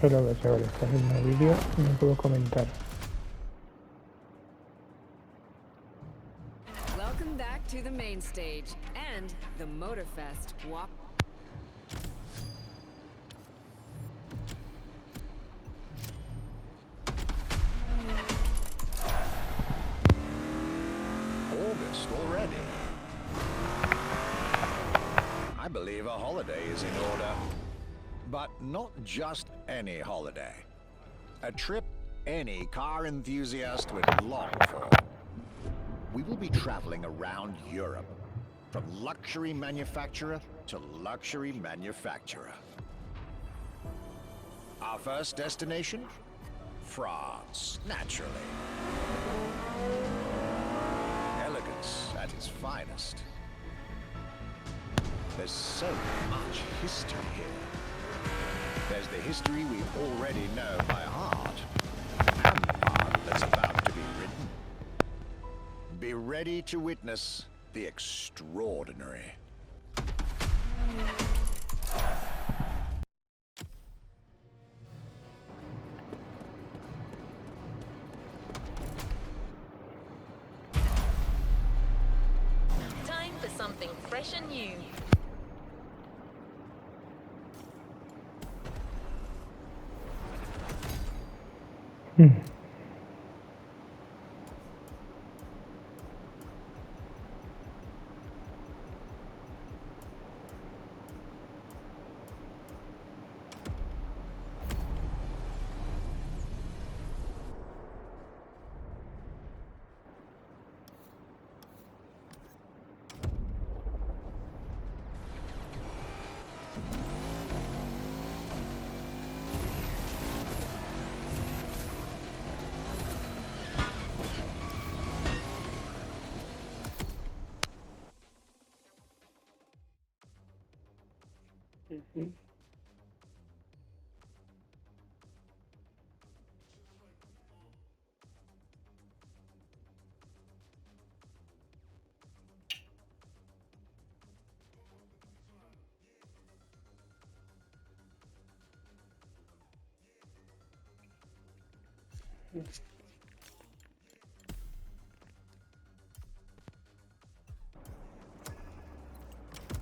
Solo que ahora está haciendo vídeo y no puedo comentar. Welcome back to the main stage and the Motorfest walk. August already. I believe a holiday is in order. But not just any holiday. A trip any car enthusiast would long for. We will be traveling around Europe, from luxury manufacturer to luxury manufacturer. Our first destination? France, naturally. Elegance at its finest. There's so much history here. There's the history we already know by heart, and the part that's about to be written. Be ready to witness the extraordinary. Time for something fresh and new.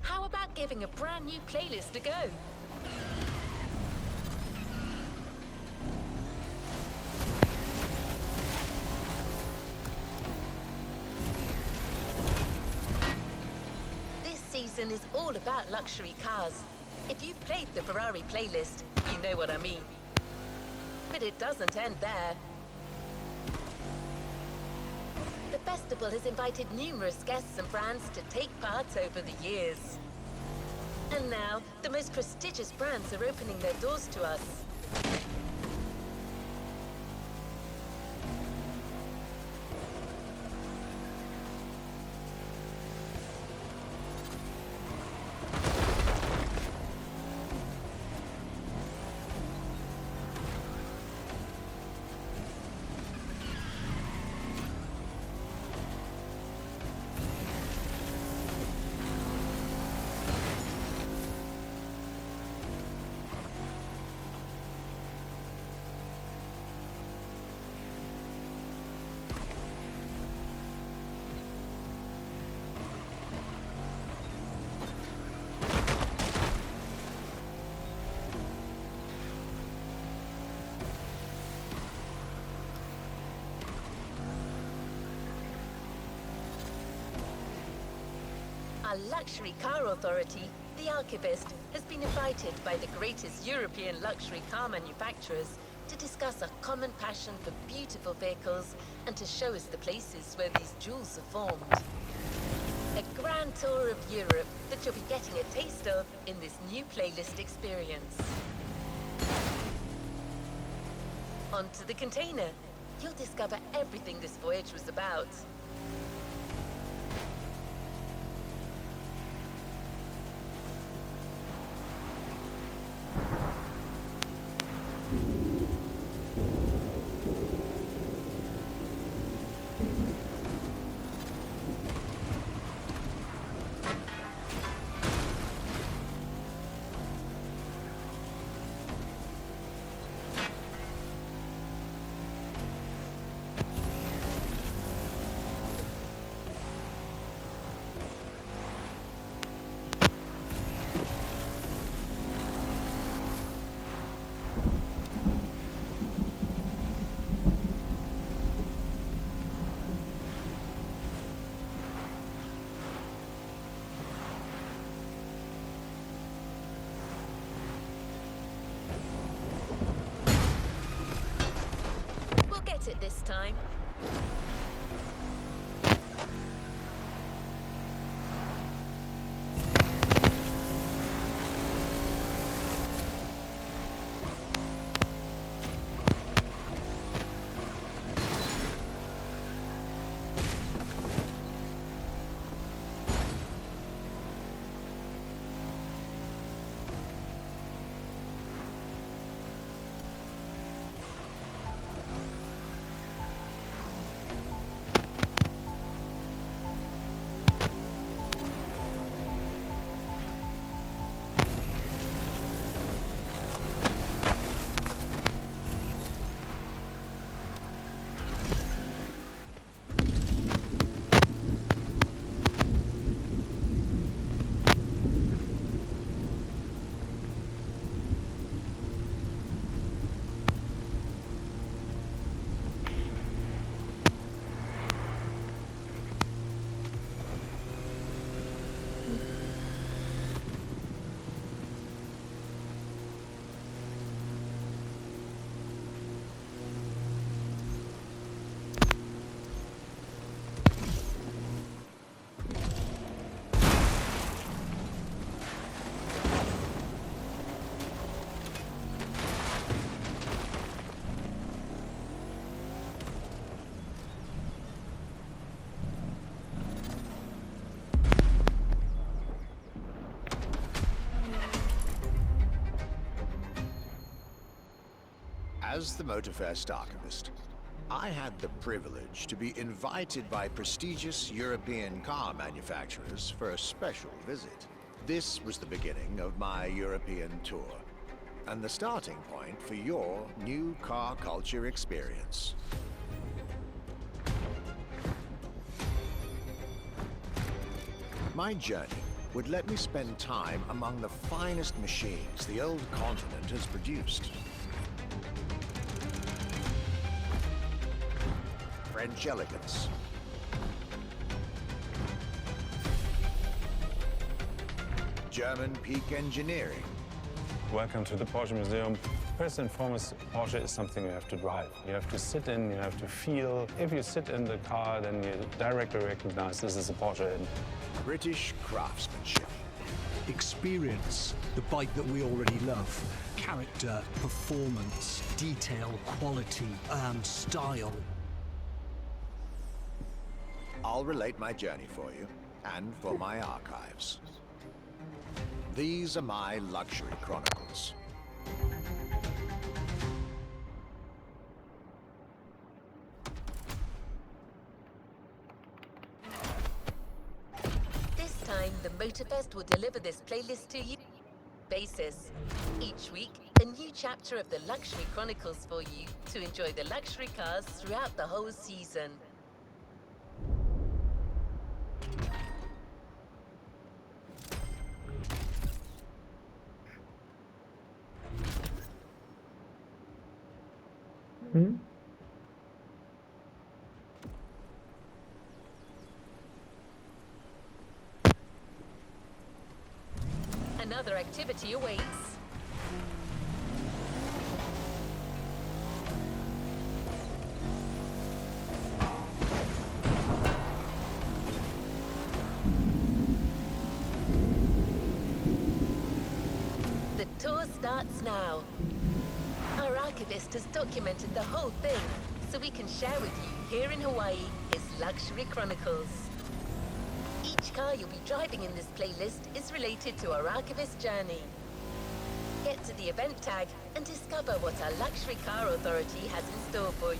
How about giving a brand new playlist a go? This season is all about luxury cars. If you've played the Ferrari playlist, you know what I mean. But it doesn't end there. The festival has invited numerous guests and brands to take part over the years. And now, the most prestigious brands are opening their doors to us. Our luxury car authority, the Archivist, has been invited by the greatest European luxury car manufacturers to discuss our common passion for beautiful vehicles and to show us the places where these jewels are formed. A grand tour of Europe that you'll be getting a taste of in this new playlist experience. Onto the container. You'll discover everything this voyage was about. get it this time. As the Motorfest archivist, I had the privilege to be invited by prestigious European car manufacturers for a special visit. This was the beginning of my European tour, and the starting point for your new car culture experience. My journey would let me spend time among the finest machines the old continent has produced. French elegance, German peak engineering, Welcome to the Porsche Museum. First and foremost, Porsche is something you have to drive. You have to sit in, you have to feel. If you sit in the car, then you directly recognize this is a Porsche. British craftsmanship, Experience the bike that we already love. Character, performance, detail, quality, style. I'll relate my journey for you, and for my archives. These are my luxury chronicles. This time, the Motorfest will deliver this playlist to you. Basis. Each week, a new chapter of the Luxury Chronicles for you to enjoy the luxury cars throughout the whole season. Another activity awaits. The tour starts now. Our archivist has documented the whole thing, so we can share with you here in Hawaii his Luxury Chronicles. Each car you'll be driving in this playlist is related to our archivist journey. Get to the event tag and discover what our Luxury Car Authority has in store for you.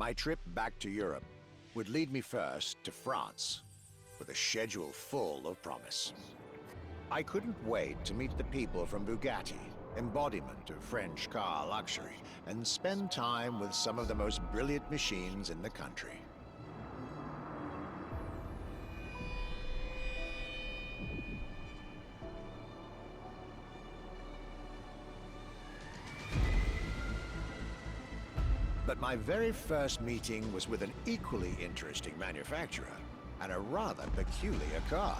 My trip back to Europe would lead me first to France, with a schedule full of promise. I couldn't wait to meet the people from Bugatti, embodiment of French car luxury, and spend time with some of the most brilliant machines in the country. But my very first meeting was with an equally interesting manufacturer and a rather peculiar car.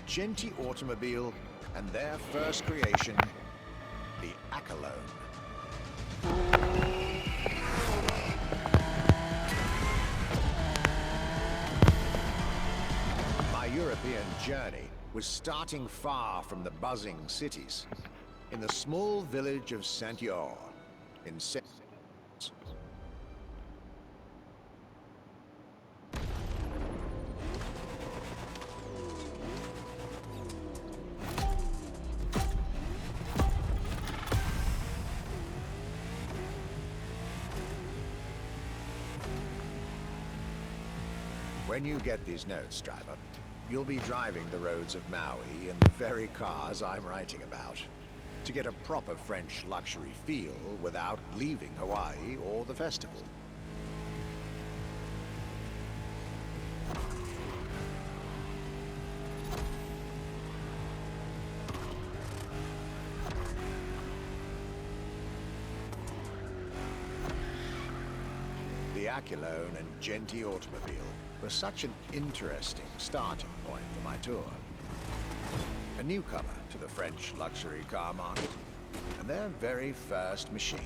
Genti Automobile and their first creation, the Accolone. My European journey was starting far from the buzzing cities, in the small village of Saint-Yor, in When you get these notes, driver, you'll be driving the roads of Maui in the very cars I'm writing about, to get a proper French luxury feel without leaving Hawaii or the festival. The Accolone and Genti Automobile was such an interesting starting point for my tour. A newcomer to the French luxury car market, and their very first machine.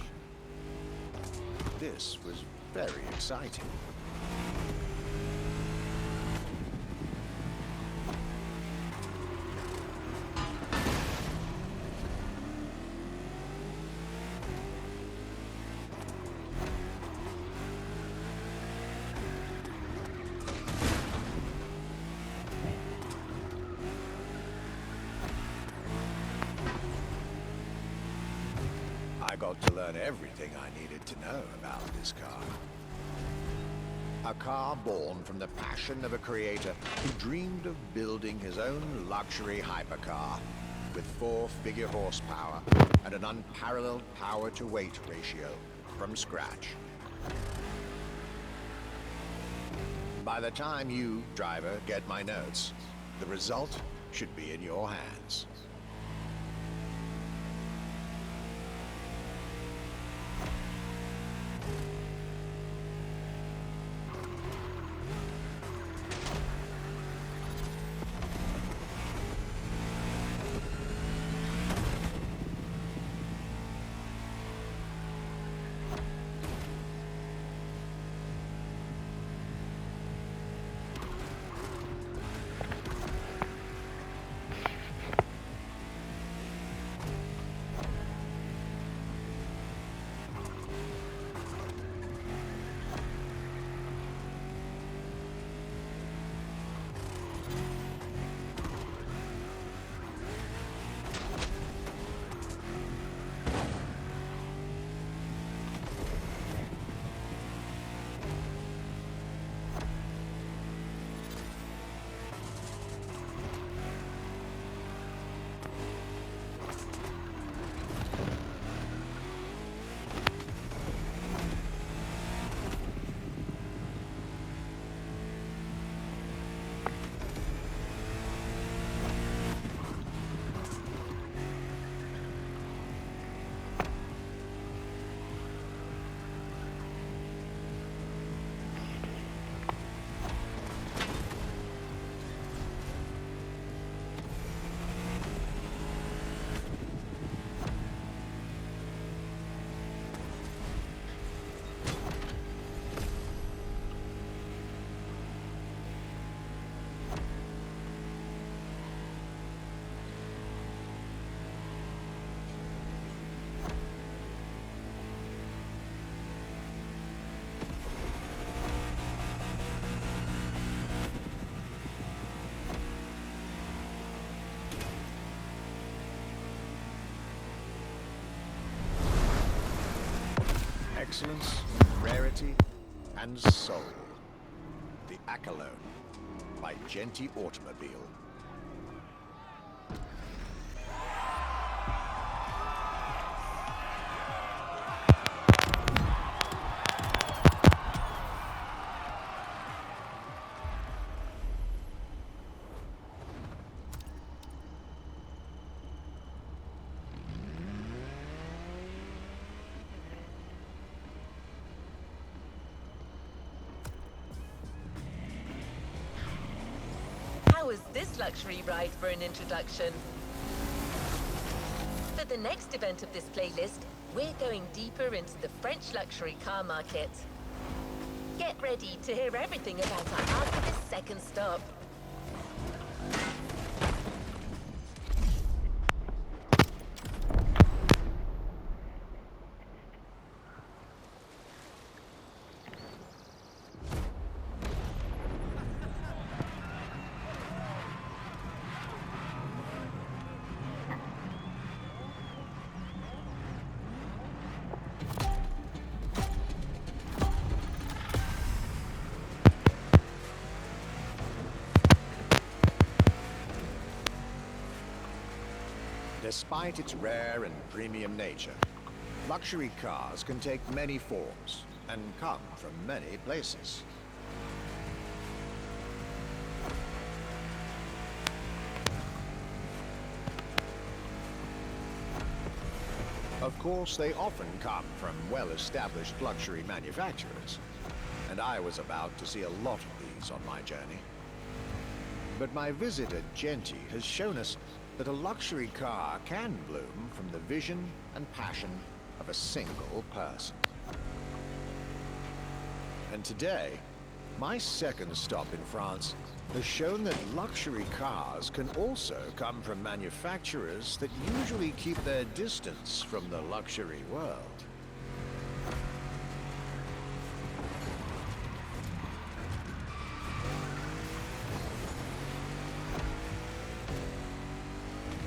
This was very exciting. I got to learn everything I needed to know about this car. A car born from the passion of a creator who dreamed of building his own luxury hypercar with 4-figure horsepower and an unparalleled power-to-weight ratio from scratch. By the time you, driver, get my notes, the result should be in your hands. Excellence, rarity and soul. The Accolone by Genty Automobile. How was this luxury ride for an introduction? For the next event of this playlist, we're going deeper into the French luxury car market. Get ready to hear everything about our Archivist's second stop. Despite its rare and premium nature, luxury cars can take many forms and come from many places. Of course, they often come from well-established luxury manufacturers, and I was about to see a lot of these on my journey. But my visit at Genty has shown us that a luxury car can bloom from the vision and passion of a single person. And today, my second stop in France has shown that luxury cars can also come from manufacturers that usually keep their distance from the luxury world.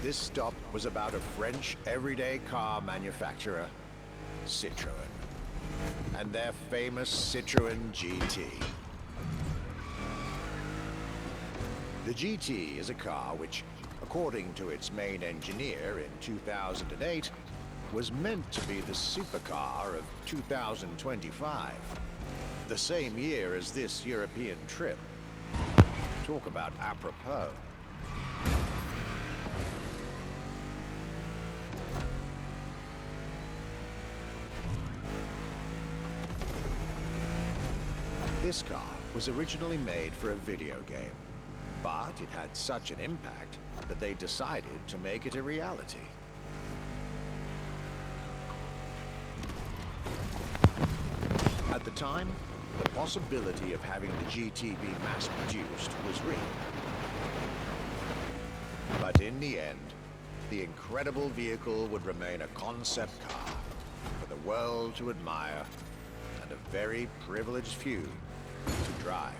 This stop was about a French everyday car manufacturer, Citroën, and their famous Citroën GT. The GT is a car which, according to its main engineer in 2008, was meant to be the supercar of 2025, the same year as this European trip. Talk about apropos. This car was originally made for a video game, but it had such an impact that they decided to make it a reality. At the time, the possibility of having the GT be mass-produced was real. But in the end, the incredible vehicle would remain a concept car for the world to admire and a very privileged few to drive.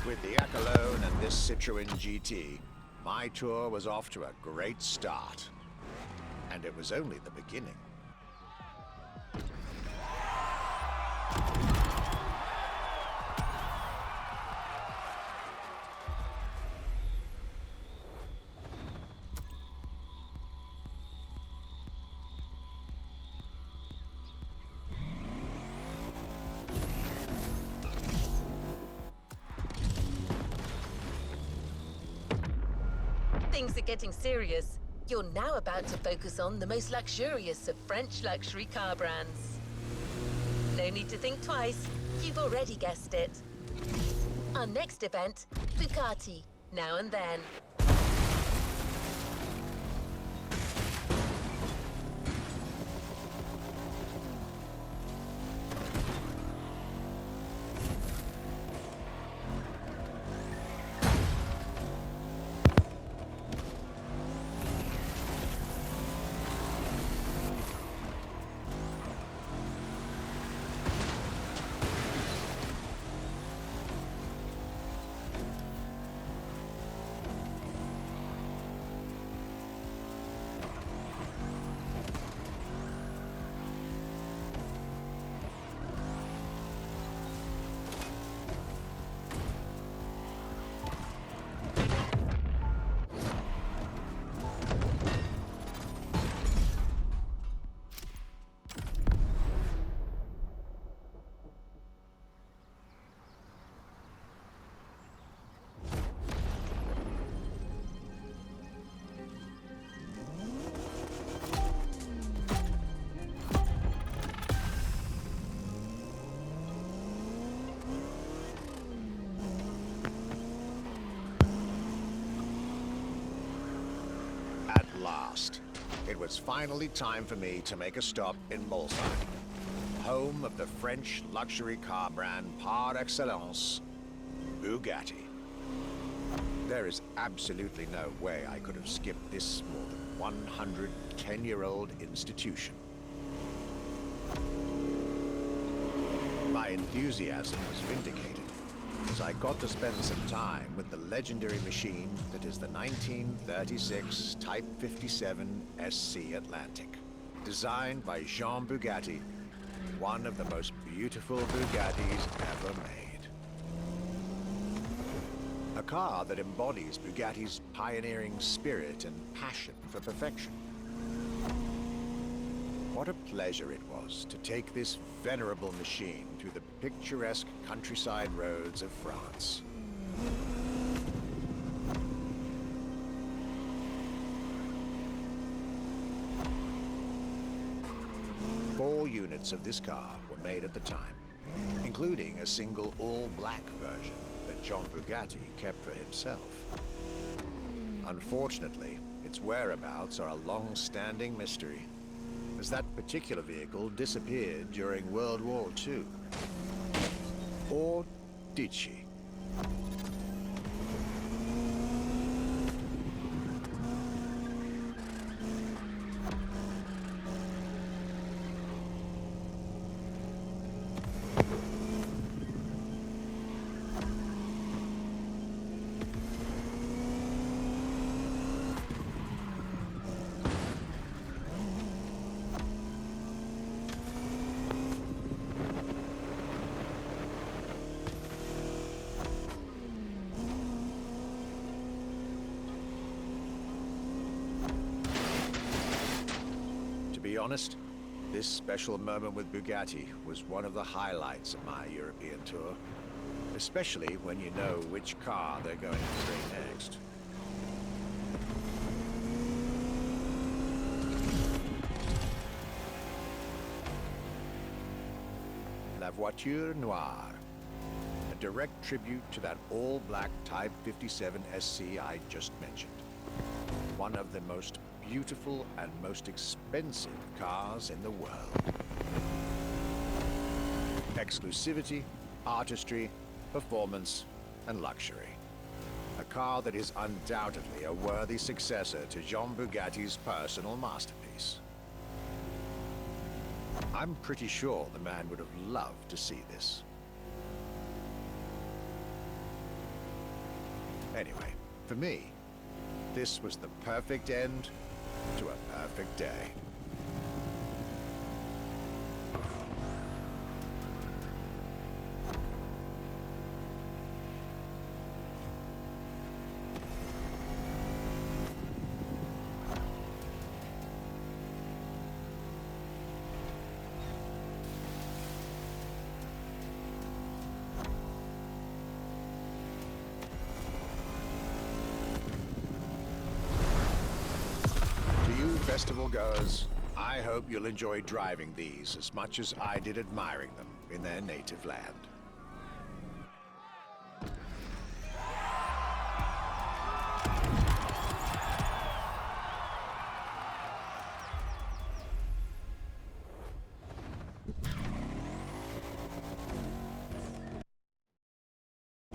With the Accolone and this Citroën GT, my tour was off to a great start. And it was only the beginning. things are getting serious, you're now about to focus on the most luxurious of French luxury car brands. No need to think twice, you've already guessed it. Our next event, Bugatti, Now and Then. At last, it was finally time for me to make a stop in Mulsanne, home of the French luxury car brand par excellence, Bugatti. There is absolutely no way I could have skipped this more than 110-year-old institution. My enthusiasm was vindicated, as I got to spend some time with the legendary machine that is the 1936 Type 57 SC Atlantic, designed by Jean Bugatti, one of the most beautiful Bugattis ever made. A car that embodies Bugatti's pioneering spirit and passion for perfection. What a pleasure it was to take this venerable machine through the picturesque countryside roads of France. Four units of this car were made at the time, including a single all-black version that Jean Bugatti kept for himself. Unfortunately, its whereabouts are a long-standing mystery, as that particular vehicle disappeared during World War II. Or did she? To be honest, this special moment with Bugatti was one of the highlights of my European tour, especially when you know which car they're going to bring next. La Voiture Noire, a direct tribute to that all-black Type 57 SC I just mentioned. One of the most beautiful and most expensive cars in the world. Exclusivity, artistry, performance, and luxury. A car that is undoubtedly a worthy successor to Jean Bugatti's personal masterpiece. I'm pretty sure the man would have loved to see this. Anyway, for me, this was the perfect end to a perfect day. festival goes, I hope you'll enjoy driving these as much as I did admiring them in their native land.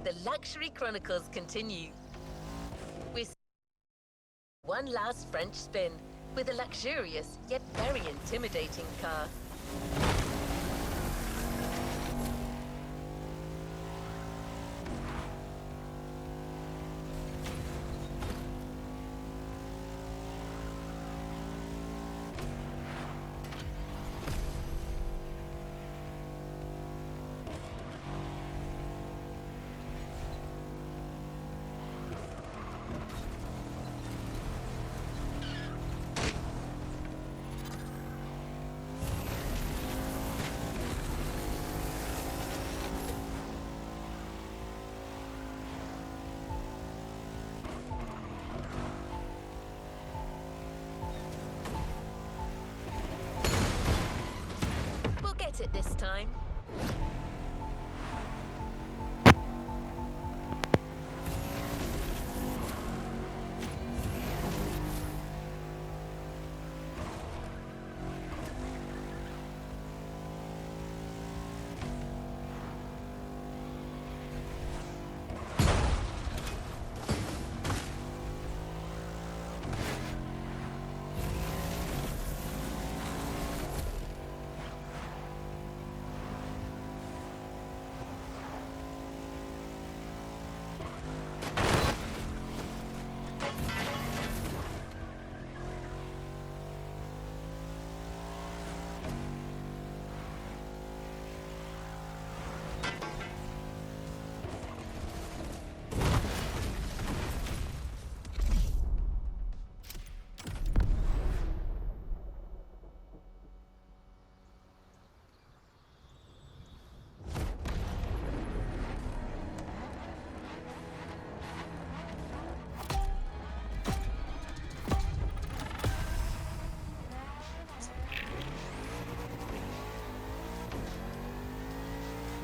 The Luxury Chronicles continue. With one last French spin with a luxurious yet very intimidating car. It this time.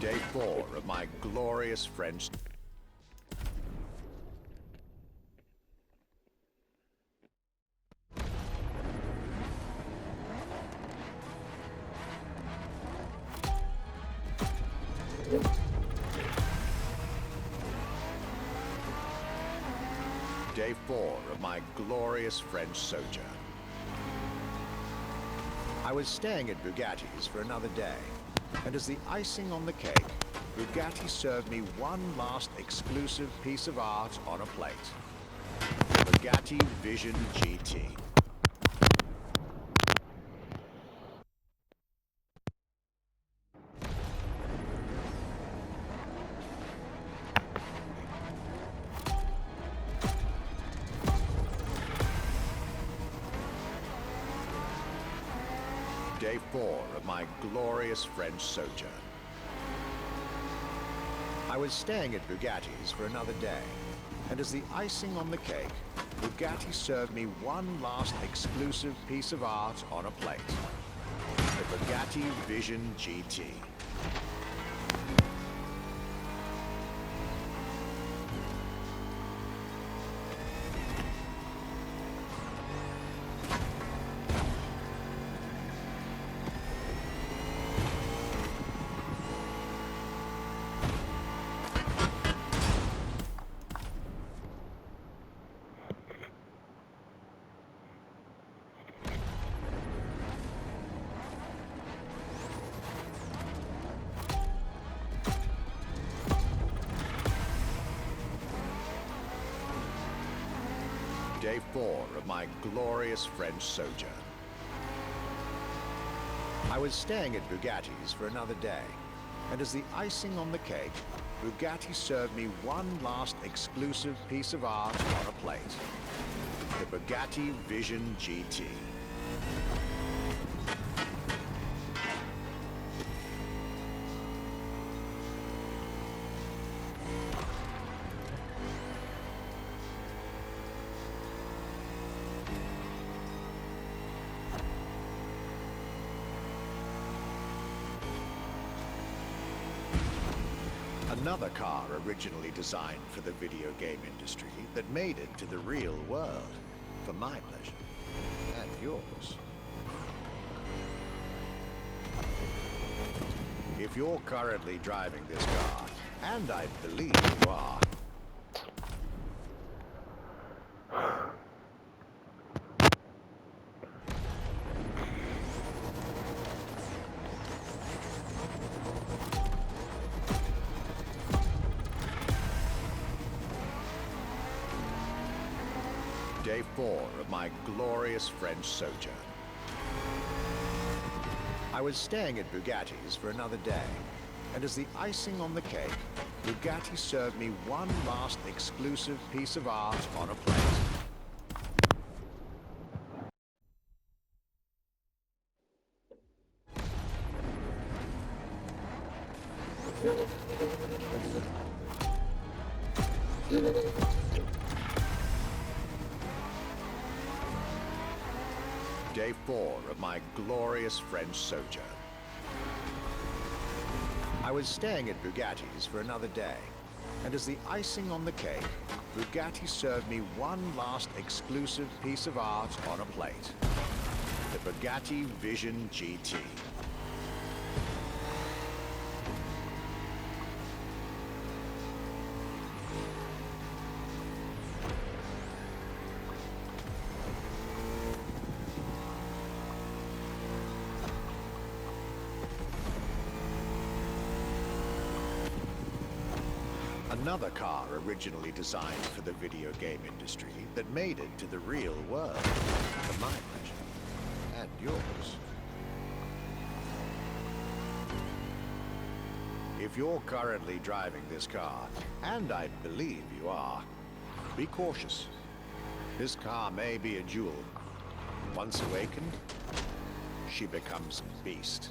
Day 4 of my glorious French... Day 4 of my glorious French sojourn. I was staying at Bugatti's for another day, and as the icing on the cake, Bugatti served me one last exclusive piece of art on a plate. The Bugatti Vision GT. Day 4 of my glorious French sojourn. I was staying at Bugatti's for another day, and as the icing on the cake, Bugatti served me one last exclusive piece of art on a plate. The Bugatti Vision GT. Day 4 of my glorious French sojourn. I was staying at Bugatti's for another day, and as the icing on the cake, Bugatti served me one last exclusive piece of art on a plate. The Bugatti Vision GT. Another car originally designed for the video game industry that made it to the real world. For my pleasure. And yours. If you're currently driving this car, and I believe you are, Day 4 of my glorious French sojourn. I was staying at Bugatti's for another day, and as the icing on the cake, Bugatti served me one last exclusive piece of art on a plate. Day 4 of my glorious French sojourn. I was staying at Bugatti's for another day, and as the icing on the cake, Bugatti served me one last exclusive piece of art on a plate. The Bugatti Vision GT. Another car originally designed for the video game industry that made it to the real world. For my pleasure. And yours. If you're currently driving this car, and I believe you are, be cautious. This car may be a jewel. Once awakened, she becomes a beast.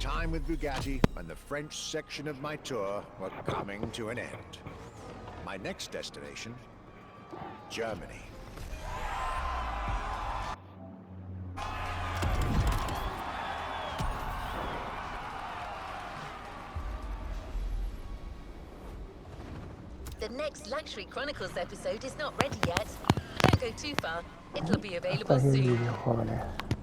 time with Bugatti and the French section of my tour were coming to an end. My next destination, Germany. The next Luxury Chronicles episode is not ready yet. Don't go too far. It'll be Hasta available aquí el soon. vídeo, jóvenes.